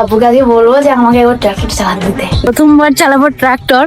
আব্বুকে আজকে বলবো যে আমাকে এবার ট্রাক্টর চালাতে দিতে। প্রথমবার চালাবো ট্রাক্টর।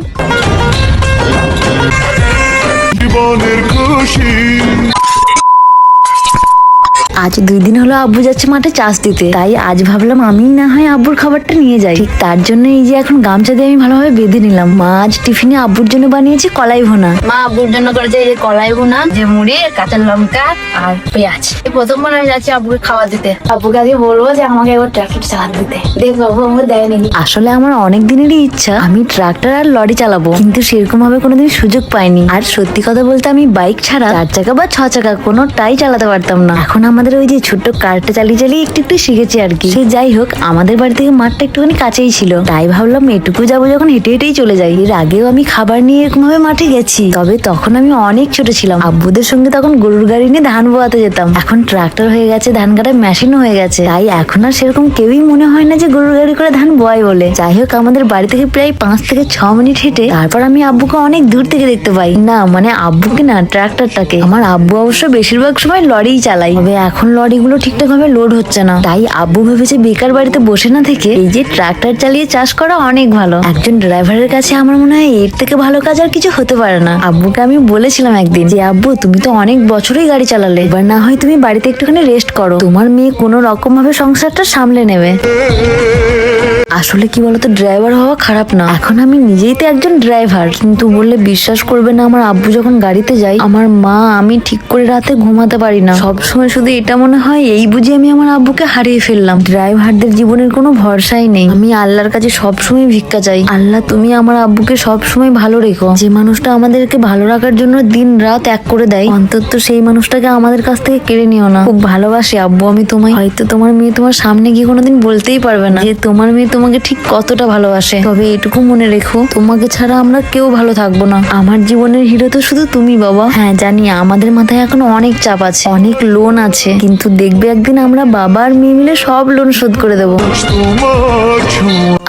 আজ 2 দিন হলো আব্বু যাচ্ছে মাঠে চাষ দিতে, তাই আজ ভাবলাম আমি না হয় আব্বুর খাবারটা নিয়ে যাই। ঠিক তার জন্য এই যে এখন গামছা দিয়ে আমি ভালোভাবে বেঁধে নিলাম। মা আজ টিফিনে আব্বুর জন্য বানিয়েছে কলাই ভুনা। মা আব্বুর জন্য করেছে এই যে কলাই ভুনা, যে মুড়ি, কাঁচা লঙ্কা আর পেঁয়াজ। প্রথমবার আমি যাচ্ছি আব্বুকে খাবার দিতে। আব্বুকে আজকে বলবো যে আমাকে এবার ট্রাক্টর চালাতে দিতে। দেখবো আব্বু আমাকে দেয় নাকি। আসলে আমার অনেক দিনেরই ইচ্ছা আমি ট্রাক্টর আর লরি চালাবো, কিন্তু সেরকম ভাবে কোনোদিন সুযোগ পাইনি। আর সত্যি কথা বলতে আমি বাইক ছাড়া 4 চাকা বা 6 চাকা কোনোটাই চালাতে পারতাম না। এখন আমাদের ওই যে ছোট্ট কারটা চালিয়ে চালিয়ে একটু একটু শিখেছি আর কি। সে যাই হোক, আমাদের বাড়ি থেকে মাঠটা একটুখানি কাছেই ছিল, তাই ভাবলাম এটুকু যাবো যখন হেঁটে হেঁটেই চলে যাই। এর আগেও আমি খাবার নিয়ে এরকম ভাবে মাঠে গেছি, তবে তখন আমি অনেক ছোট ছিলাম। আব্বুদের সঙ্গে তখন গরুর গাড়ি নিয়ে ধান বোয়াতে যেতাম। এখন ট্রাক্টর হয়ে গেছে, ধান কাটার মেশিনও হয়ে গেছে, তাই এখন আর সেরকম কেউই মনে হয় না যে গরুর গাড়ি করে ধান বোয়াই বলে। যাই হোক, আমাদের বাড়ি থেকে প্রায় 5 থেকে 6 মিনিট হেঁটে তারপর আমি আব্বুকে অনেক দূর থেকে দেখতে পাই। না মানে আব্বুকে না, ট্রাক্টরটাকে। আমার আব্বু অবশ্য বেশিরভাগ সময় লরিই চালাই, তবে এখন লরিগুলো ঠিকঠাক ভাবে লোড হচ্ছে না, তাই আব্বু ভেবেছে বেকার বাড়িতে বসে না থেকে এই যে ট্রাক্টর চালিয়ে চাষ করা অনেক ভালো। একজন ড্রাইভারের কাছে আমার মনে হয় এর থেকে ভালো কাজ আর কিছু হতে পারে না। আব্বুকে আমি বলেছিলাম একদিন যে আব্বু, তুমি তো অনেক বছরই গাড়ি চালালে, এবার না হয় তুমি বাড়িতে একটুখানি রেস্ট করো, তোমার মেয়ে কোনো রকম ভাবে সংসারটা সামলে নেবে। আসলে কি বলতো, ড্রাইভার হওয়া খারাপ না, এখন আমি নিজেই তো একজন ড্রাইভার। কিন্তু বললে বিশ্বাস করবে না, আমার আব্বু যখন গাড়িতে যাই, আমার মা আমি ঠিক করে রাতে ঘুমাতে পারি না। সবসময় শুধু এটা মনে হয় এই বুঝি আমি আমার আব্বুকে হারিয়ে ফেললাম। ড্রাইভারদের জীবনের কোনো ভরসাই নেই। আমি আল্লাহর কাছে সবসময় ভিক্ষা চাই, আল্লাহ তুমি আমার আব্বুকে সবসময় ভালো রেখো। যে মানুষটা আমাদেরকে ভালো রাখার জন্য দিন রাত এক করে দেয়, অন্তত সেই মানুষটাকে আমাদের কাছ থেকে কেড়ে নিও না। খুব ভালোবাসি আব্বু আমি তোমায়। হয়তো তোমার মেয়ে তোমার সামনে গিয়ে কোনোদিন বলতেই পারবে না যে তোমার মেয়ে তোমাকে ঠিক কতটা ভালোবাসে, তবে এটুকু মনে রেখো, তোমাকে ছাড়া আমরা কেউ ভালো থাকবো না। আমার জীবনের হিরো তো শুধু তুমি বাবা। হ্যাঁ জানি আমাদের মাথায় এখন অনেক চাপ আছে, অনেক লোন আছে, কিন্তু দেখবে একদিন আমরা বাবা আর মেয়ে মিলে সব লোন শোধ করে দেবো।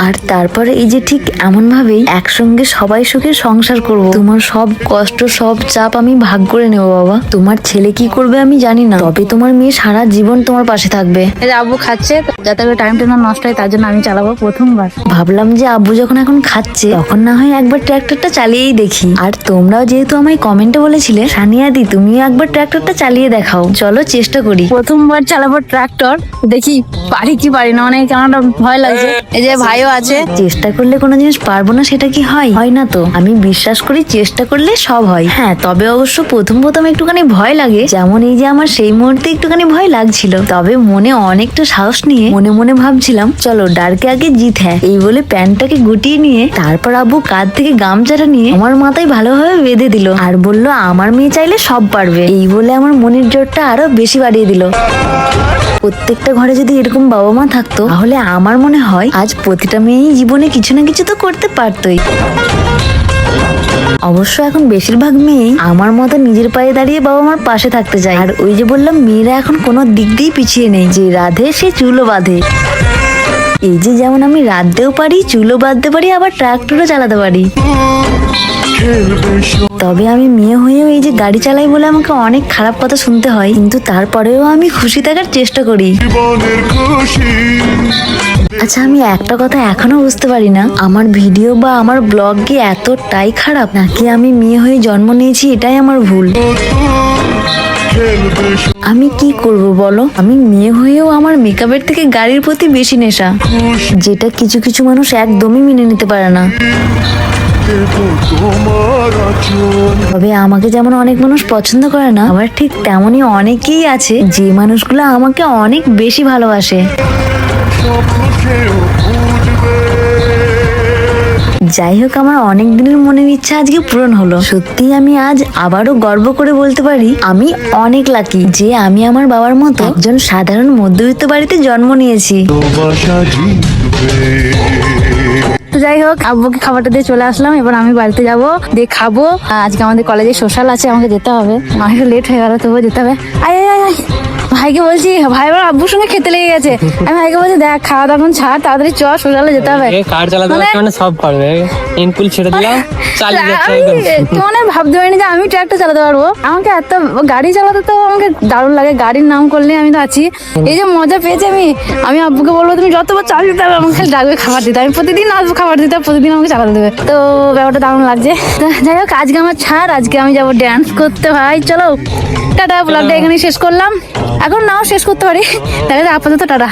আর তারপরে এই যে ঠিক এমন ভাবেই একসঙ্গে সবাই সুখে সংসার করব। তোমার সব কষ্ট সব চাপ আমি ভাগ করে নেবো বাবা। তোমার ছেলে কি করবে আমি জানি না, তবে তোমার মেয়ে সারা জীবন তোমার পাশে থাকবে। আব্বু খাচ্ছে, যাতে করে টাইমটা না নষ্ট হয় তার জন্য আমি চালাবো প্রথমবার। ভাবলাম যে আব্বু যখন এখন খাচ্ছে, তখন না হয় একবার ট্রাক্টরটা চালিয়েই দেখি। আর তোমরাও যেহেতু আমায় কমেন্টে বলেছিলে সানিয়াদি তুমিও একবার ট্রাক্টরটা চালিয়ে দেখাও, চলো চেষ্টা করি। প্রথমবার চালাবো ট্রাক্টর, দেখি পারি কি পারি না, অনেক আমার ভয় লাগছে। এই যে ভাইও আছে। চেষ্টা করলে কোনো জিনিস পারবো না সেটা কি হয়? হয় না তো। আমি বিশ্বাস করি চেষ্টা করলে সব হয়। হ্যাঁ তবে অবশ্য প্রথম একটুখানি ভয় লাগে, যেমন এই যে আমার সেই মুহূর্তে একটুখানি ভয় লাগছিল, তবে মনে অনেকটা সাহস নিয়ে মনে মনে ভাবছিলাম চলো ডারকে আগে জিত। হ্যাঁ এই বলে প্যান্টটাকে গুটিয়ে নিয়ে তারপর আব্বু কাঁধ থেকে গামছাটা নিয়ে আমার মাথায় ভালোভাবে বেঁধে দিল, আর বলল আমার মেয়ে চাইলে সব পারবে। এই বলে আমার মনের জোরটা আরো বেশি বাড়িয়ে দিল। প্রত্যেকটা ঘরে যদি এরকম বাবা মা থাকতো, তাহলে আমার মনে হয় আজ প্রতিটা মেয়েই জীবনে কিছু না কিছু তো করতে পারতোই। অবশ্য এখন বেশিরভাগ মেয়েই আমার মতো নিজের পায়ে দাঁড়িয়ে বাবা মার পাশে থাকতে চায়। আর ওই যে বললাম, মেয়েরা এখন কোনো দিক দিয়েই পিছিয়ে নেই, যে রাধে সে চুলো বাঁধে। এই যে যেমন আমি রাঁধতেও পারি, চুলো বাঁধতে পারি, আবার ট্রাক্টরও চালাতে পারি। তবে আমি মেয়ে হয়েও এই যে গাড়ি চালাই বলে আমাকে অনেক খারাপ কথা শুনতে হয়, কিন্তু তারপরেও আমি খুশি থাকার চেষ্টা করি। আচ্ছা আমি একটা কথা এখনো বুঝতে পারি না, আমার ভিডিও বা আমার ব্লগ কি এতটাই খারাপ, নাকি আমি মেয়ে হয়ে জন্ম নিয়েছি এটাই আমার ভুল? আমি কি করব বলো? আমি মেয়ে হয়েও আমার মেকআপের থেকে গাড়ির প্রতি বেশি নেশা, যেটা কিছু কিছু মানুষ একদমই মেনে নিতে পারে না। তবে আমাকে যেমন অনেক মানুষ পছন্দ করে না, আবার ঠিক তেমনই অনেকেই আছে যে মানুষগুলো আমাকে অনেক বেশি ভালোবাসে। যাই হোক, আমার অনেক দিনের মনের ইচ্ছা আজকে পূরণ হলো। সত্যি আমি আজ আবারও গর্ব করে বলতে পারি আমি অনেক লাকি যে আমি আমার বাবার মতো একজন সাধারণ মধ্যবিত্ত বাড়িতে জন্ম নিয়েছি। তো যাই হোক, আব্বুকে খাবারটা দিয়ে চলে আসলাম, এবার আমি বাড়িতে যাবো, দিয়ে খাবো। আজকে আমাদের কলেজে সোশ্যাল আছে, আমাকে যেতে হবে, অনেক লেট হয়ে গেল, তবুও যেতে হবে। আয় আয় আয়। ভাইকে বলছি ভাই আমার আব্বুর সঙ্গে খেতে লেগে গেছে। আমি ভাইকে বলছি দেখ খাওয়া দাওয়া এখন ছাড়, তাড়াতাড়ি চ সোজালে যেতে হবে। কার চালাতে পারছে মানে সব পারবে। ইনপুল ছেড়ে দিলাম, চালিয়ে যাচ্ছে একদম। মানে ভাবতে পারিনি যে আমি ট্রাক্টর চালাতে পারবো। আমাকে এত গাড়ি চালাতে তো আমাকে দারুণ লাগে, গাড়ির নাম করলে আমি তো আছি। এই যে মজা পেয়েছি আমি আব্বুকে বলবো তুমি যতবার চাল দিতে হবে আমাকে খালি ডাকবে খাবার দিতে, আমি প্রতিদিন আসবো খাবার দিতে, প্রতিদিন আমাকে চালাতে দেবে। তো ব্যাপারটা দারুণ লাগছে। তো যাই হোক আজকে আমার ছাড়, আজকে আমি যাবো ড্যান্স করতে। ভাই চলো টাটা, ব্লগটা এখানেই শেষ করলাম। এখন নাও শেষ করতে পারি, দেখা যায় আপাতত টাটা।